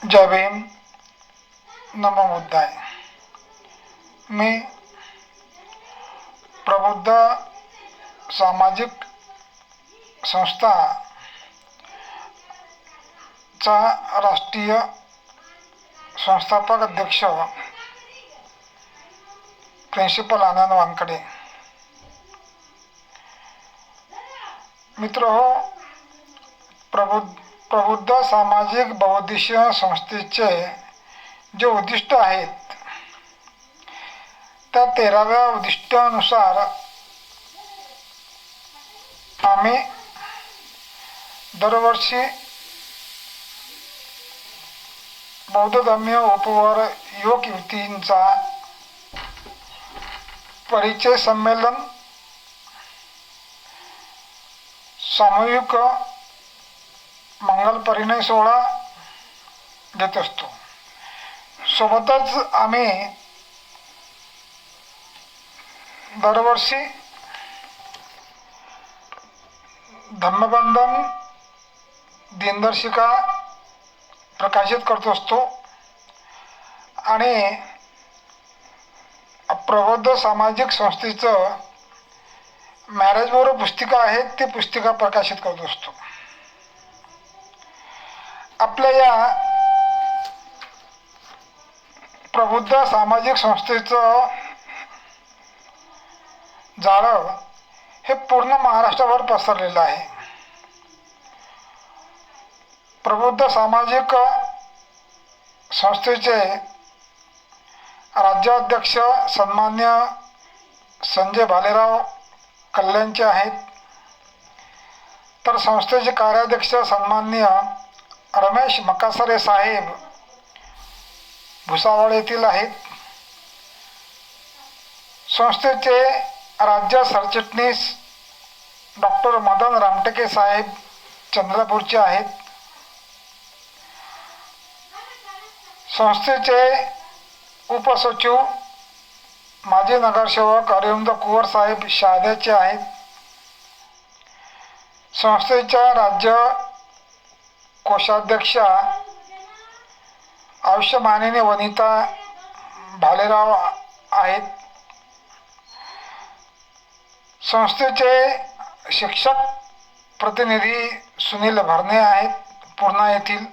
जय भीम. नमो बुद्धाय. मी प्रबुद्ध सामाजिक संस्था चा राष्ट्रीय संस्थापक अध्यक्ष प्रिन्सिपल आनंद वानकडे. मित्र हो, प्रबुद्ध सामाजिक बहुउद्देशीय संस्थेचे जे उद्दिष्ट आहेत त्या 13व्या उद्दिष्टानुसार आम्ही दरवर्षी बौद्ध धर्मीय उपवर युवक युवतींचा परिचय संमेलन, सामूहिक मंगल परिणय सोहळा घेत असतो. सोबतच आम्ही दरवर्षी धम्मबंधन दिनदर्शिका प्रकाशित करत असतो आणि प्रबुद्ध सामाजिक संस्थेचं मॅरेज ब्युरो पुस्तिका आहे ती पुस्तिका प्रकाशित करत असतो. आपल्या या प्रबुद्ध सामाजिक संस्थेचं जाळं हे पूर्ण महाराष्ट्रावर पसरलेलं आहे. प्रबुद्ध सामाजिक संस्थेचे राज्याध्यक्ष सन्मान्य संजय भालेराव कल्याणचे आहेत, तर संस्थेचे कार्याध्यक्ष सन्माननीय रमेश मकासरे साहेब भुसावळ येथील आहेत. संस्थेचे राज्य सरचिटणीस डॉक्टर मदन रामटेके साहेब चंद्रपूरचे आहेत. संस्थेचे उपसचिव माजी नगरसेवक अरविंद कुवर साहेब शहाद्याचे आहेत. संस्थेच्या राज्य कोषाध्यक्षा आयुष्यमानिनी वनिता भालेराव आहेत. संस्थेचे शिक्षक प्रतिनिधी सुनील भरणे आहेत पूर्णा येथील.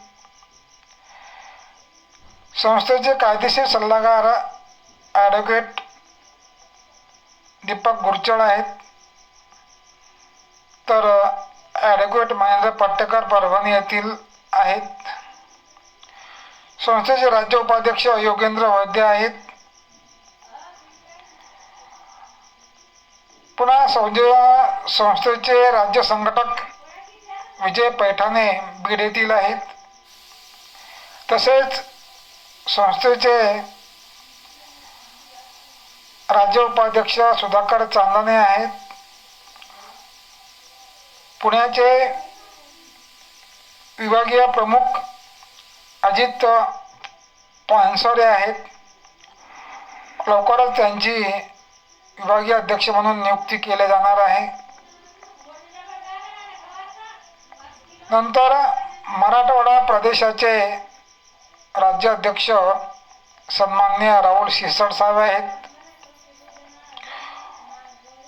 संस्थेचे कायदेशीर सल्लागार ॲडव्होकेट दीपक गुरचळ आहेत, तर ॲडव्होकेट महेंद्र पट्टेकर परभणी येथील आहेत. संस्थेचे राज्य उपाध्यक्ष योगेंद्र वैद्य आहेत. पुन्हा संस्थेचे राज्य संघटक विजय पैठाणे बीड येथील आहेत. तसेच संस्थेचे राज्य उपाध्यक्ष सुधाकर चांदणे आहेत. पुण्याचे विभागीय प्रमुख अजित पानसरे आहेत. लवकरच त्यांची विभागीय अध्यक्ष म्हणून नियुक्ती केली जाणार आहे. नंतर मराठवाडा प्रदेशाचे राज्याध्यक्ष सन्माननीय राहुल शिरसाट साहेब आहेत.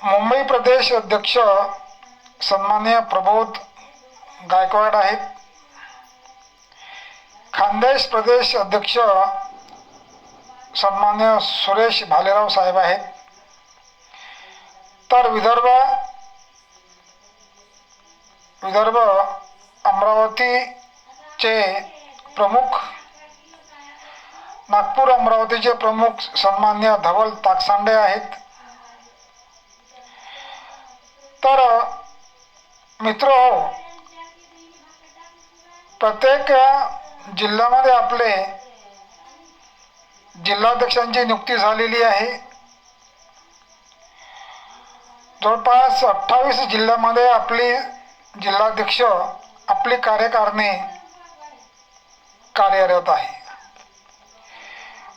मुंबई प्रदेश अध्यक्ष सन्माननीय प्रबोध गायकवाड आहेत. खानदेश प्रदेश अध्यक्ष सन्माननीय सुरेश भालेराव साहेब आहेत. तर विदर्भ अमरावतीचे प्रमुख, नागपूर अमरावतीचे प्रमुख सन्माननीय धवल ताकसांडे आहेत. तर मित्र हो, प्रत्येक जिल्ह्यामध्ये आपले जिल्हाध्यक्षांची नियुक्ती झालेली आहे. जवळपास 28 जिल्ह्यामध्ये आपली जिल्हाध्यक्ष आपली कार्यकारिणी कार्यरत आहे.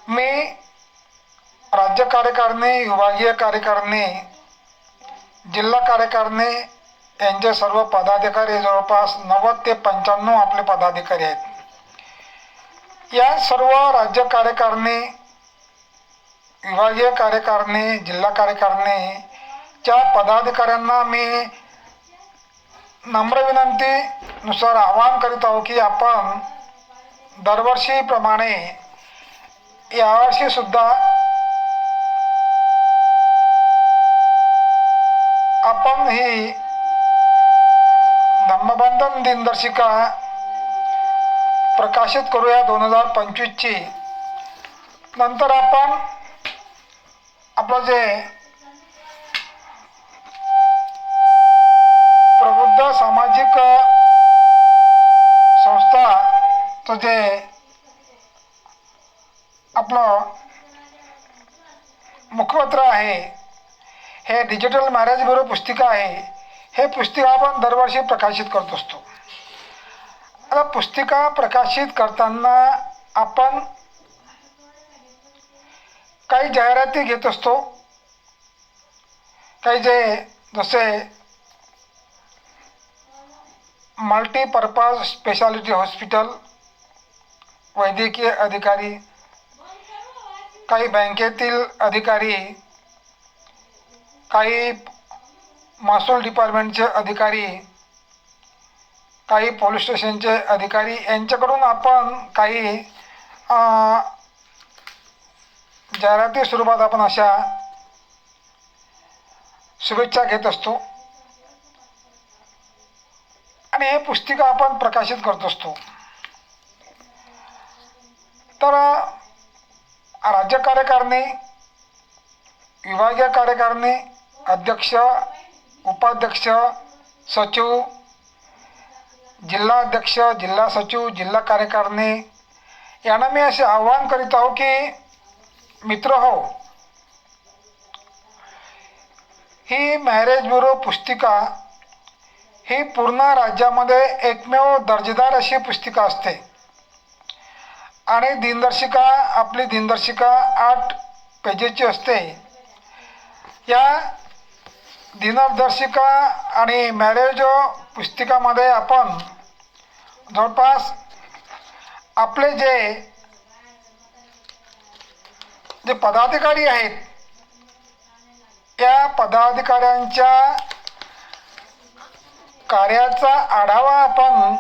मी राज्य कार्यकारिणी, विभागीय कार्यकारिणी, जिल्हा कार्यकारिणी यांचे सर्व पदाधिकारी जवळपास 90 ते 95 आपले पदाधिकारी आहेत. या सर्व राज्य कार्यकारिणी, विभागीय कार्यकारिणी, जिल्हा कार्यकारिणीच्या पदाधिकाऱ्यांना मी नम्र विनंतीनुसार आवाहन करीत आहो की आपण दरवर्षीप्रमाणे यावर्षी सुद्धा आपण ही धम्मबंधन दिनदर्शिका प्रकाशित करूया 2025ची. नंतर आपण आपलं जे प्रबुद्ध सामाजिक संस्थाचं जे आपलं मुखपत्र आहे, हे डिजिटल मॅरेज ब्युरो पुस्तिका आहे. हे पुस्तिका आपण दरवर्षी प्रकाशित करत असतो. आता पुस्तिका प्रकाशित करताना आपण काही जाहिराती घेत असतो. काही जसे मल्टीपर्पज स्पेशालिटी हॉस्पिटल, वैद्यकीय अधिकारी, काही बँकेतील अधिकारी, काही महसूल डिपार्टमेंटचे अधिकारी, काही पोलीस स्टेशनचे अधिकारी यांच्याकडून आपण काही जाहिराती स्वरूपात आपण अशा शुभेच्छा घेत असतो आणि हे पुस्तिका आपण प्रकाशित करत असतो. तर राज्य कार्यकारिणी, विभागीय कार्यकारिणी, अध्यक्ष, उपाध्यक्ष, सचिव, जिल्हा अध्यक्ष, जिल्हा सचिव, जिल्हा कार्यकारिणी यांना मी असे आवाहन करीत आहो की मित्र हो, ही मॅरेज ब्युरो पुस्तिका ही पूर्ण राज्यामध्ये एकमेव दर्जेदार अशी पुस्तिका असते आणि दिनदर्शिका, आपली दिनदर्शिका 8 पेजेसची असते. या दिनदर्शिका आणि मॅरेज पुस्तिकामध्ये आपण जवळपास आपले जे पदाधिकारी आहेत, या पदाधिकाऱ्यांच्या कार्याचा आढावा आपण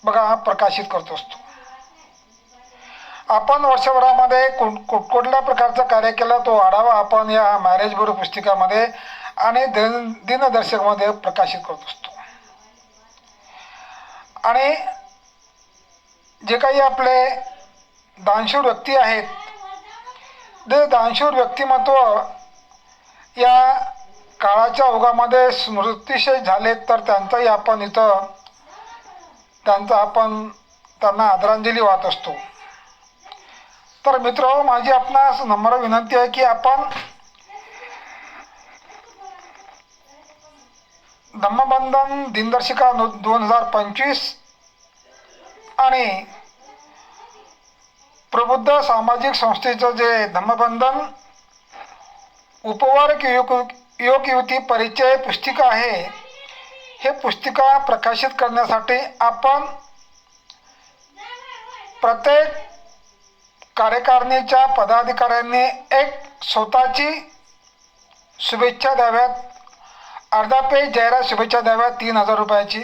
बघा प्रकाशित करत असतो. आपण वर्षभरामध्ये कुठल्या प्रकारचं कार्य केलं तो आढावा आपण या मॅरेज ब्युरो पुस्तिकामध्ये आणि दिनदर्शिकामध्ये प्रकाशित करत असतो. आणि जे काही आपले दानशूर व्यक्ती आहेत, ते दानशूर व्यक्तिमत्व या काळाच्या ओघामध्ये स्मृतिशेष झाले तर त्यांचाही आपण इथं त्यांना आदरांजली वाहत असतो. तर मित्र, माझी आपणास नम्र विनंती आहे की आपण धम्मबंधन दिनदर्शिका 2025 आणि प्रबुद्ध सामाजिक संस्थेचं जे धम्मबंधन उपवर्ग युवक युवती परिचय पुस्तिका आहे, हे पुस्तिका प्रकाशित करण्यासाठी आपण प्रत्येक कार्यकारिणीच्या पदाधिकाऱ्यांनी एक स्वतःची शुभेच्छा द्याव्यात. अर्धा पेज जाहिरात शुभेच्छा द्याव्यात 3000 रुपयाची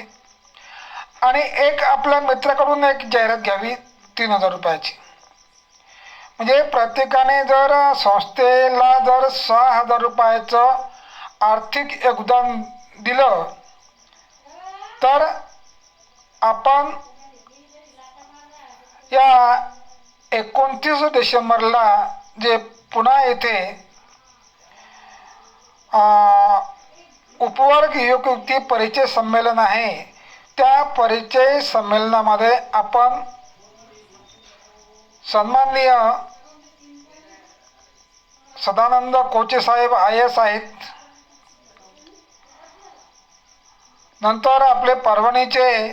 आणि एक आपल्या मित्राकडून एक जाहिरात घ्यावी 3000 रुपयाची. म्हणजे प्रत्येकाने जर संस्थेला जर 6000 रुपयाचं आर्थिक योगदान दिलं तर आपण या 29 डिसेंबरला जे पुन्हा येथे उपवर्ग युवक युवती परिचय संमेलन आहे, त्या परिचय संमेलनामध्ये आपण सन्माननीय सदानंद कोचे साहेब IAS आहेत, नंतर आपले परभणीचे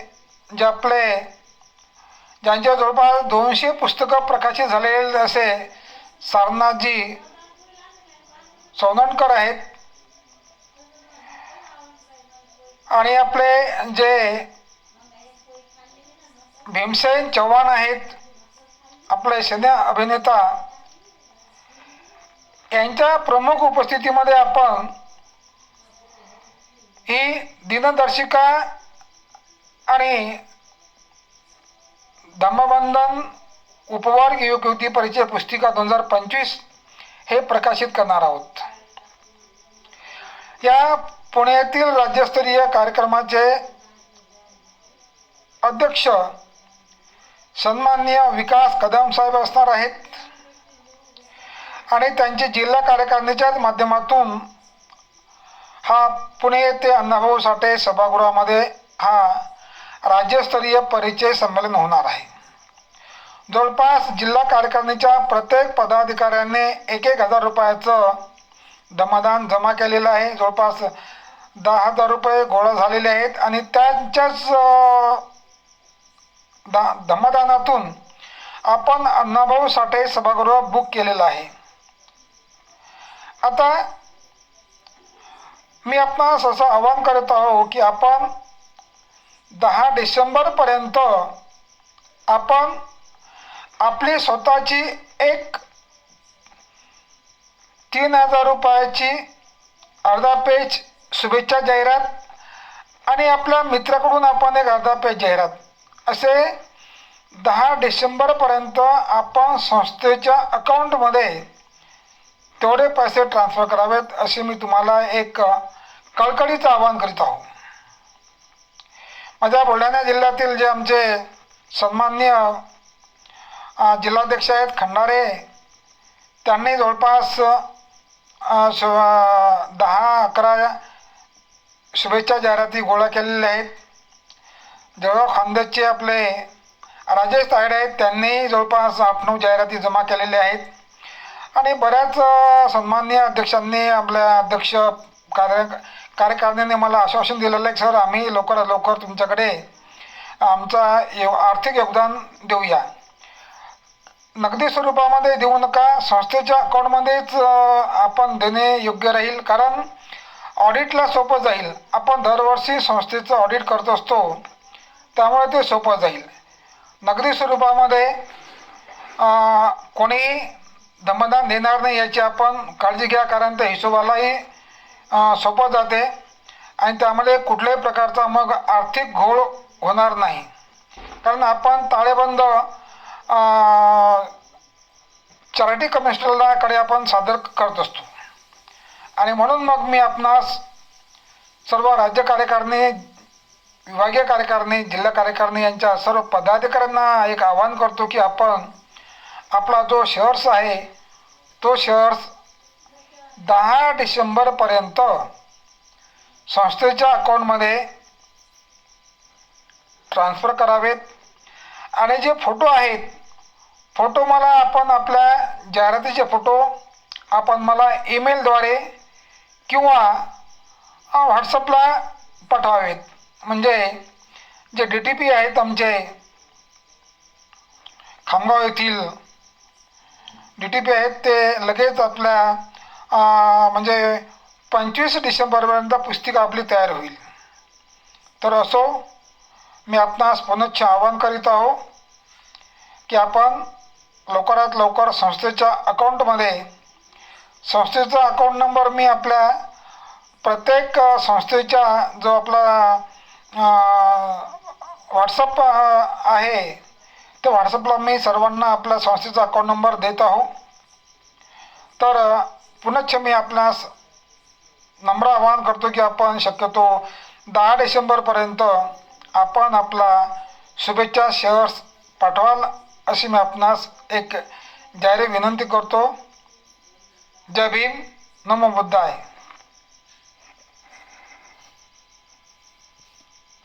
ज्यांच्या जवळपास 200 पुस्तकं प्रकाशित झालेले असे सारनाथजी सोनणकर आहेत आणि आपले जे भीमसेन चव्हाण आहेत, आपले सिने अभिनेता यांच्या प्रमुख उपस्थितीमध्ये आपण ही दिनदर्शिका आणि धम्मबंधन उपवर्ग युवक युवती परिचय पुस्तिका 2025 हे प्रकाशित करणार आहोत. या पुण्यातील राज्यस्तरीय कार्यक्रमाचे अध्यक्ष सन्माननीय विकास कदम साहेब असणार आहेत आणि त्यांचे जिल्हा कार्यकारिणीच्याच माध्यमातून हा पुणे येथे अण्णाभाऊ साठे सभागृहामध्ये हा राज्यस्तरीय परिचय संमेलन होणार आहे. जवळपास जिल्हा कार्यकारिणीच्या प्रत्येक पदाधिकाऱ्याने 1,000 रुपयाचं दमादान जमा केलेलं आहे. जवळपास 10,000 रुपये गोळा झालेले आहेत आणि त्यांच्याच दमादानातून आपण अण्णाभाऊ साठे सभागृह बुक केलेलं आहे. आता मी आपणास असं आवाहन करत आहो की आपण 10 डिसेंबरपर्यंत आपण आपली स्वतःची एक 3,000 रुपयाची अर्धा पेज शुभेच्छा जाहिरात आणि आपल्या मित्राकडून आपण एक अर्धा पेज जाहिरात असे 10 डिसेंबरपर्यंत आपण संस्थेच्या अकाउंटमध्ये तेवढे पैसे ट्रान्सफर करावेत असे मी तुम्हाला एक कळकळीचं आवाहन करीत आहो. माझ्या बुलढाणा जिल्ह्यातील जे आमचे सन्माननीय जिल्हाध्यक्ष आहेत खंडारे, त्यांनी जवळपास 10-11 शुभेच्छा जाहिराती गोळा केलेल्या आहेत. जळगाव खानदेशचे आपले राजेश तायडे आहेत, त्यांनी जवळपास 8-9 जाहिराती जमा केलेल्या आहेत आणि बऱ्याच सन्माननीय अध्यक्षांनी आपल्या अध्यक्ष कार्यकारिणीने मला आश्वासन दिलेलं आहे की सर आम्ही लवकरात लवकर तुमच्याकडे आमचा आर्थिक योगदान देऊया. नगदी स्वरूपामध्ये देऊ नका, संस्थेच्या अकाउंटमध्येच आपण देणे योग्य राहील, कारण ऑडिटला सोपं जाईल. आपण दरवर्षी संस्थेचं ऑडिट करत असतो त्यामुळे ते सोपं जाईल. नगदी स्वरूपामध्ये कोणी दमदान देणार नाही याची आपण काळजी घ्या, कारण त्या हिशोबालाही सोपं जाते आणि त्यामध्ये कुठल्याही प्रकारचा मग आर्थिक घोळ होणार नाही, कारण आपण ताळेबंद चॅरिटी कमिशनरकडे आपण सादर करत असतो. आणि म्हणून मग मी आपणास सर्व राज्य कार्यकारिणी, विभागीय कार्यकारिणी, जिल्हा कार्यकारिणी यांच्या सर्व पदाधिकाऱ्यांना एक आवाहन करतो की आपण आपला जो शेअर्स आहे तो शेअर्स 10 डिसेंबरपर्यंत संस्थेच्या अकाउंटमध्ये ट्रान्सफर करावेत. आणि जे फोटो आहेत, फोटो मला आपण आपल्या जाहिरातीचे फोटो आपण मला ईमेलद्वारे किंवा व्हॉट्सअपला पाठवावेत. म्हणजे जे DTP आहेत आमचे खामगाव येथील DTP आहेत ते लगेच आपल्या म्हणजे 25 डिसेंबरपर्यंत पुस्तिका आपली तयार होईल. तर असो मी आपणास पुनश्च आवाहन करीत आहो की आपण लवकरात लवकर संस्थेच्या अकाउंटमध्ये, संस्थेचा अकाउंट नंबर मी आपल्या प्रत्येक संस्थेच्या जो आपला व्हॉट्सअप आहे त्या व्हॉट्सअपला मी सर्वांना आपल्या संस्थेचा अकाउंट नंबर देत आहो. तर पुनश्च मी आपणास नम्र आवाहन करतो की आपण शक्यतो 10 डिसेंबरपर्यंत आपण आपला शुभेच्छा शेअर्स पाठवाल अशी मी आपणास एक जाहीर विनंती करतो. जय भीम, नमो बुद्धाय.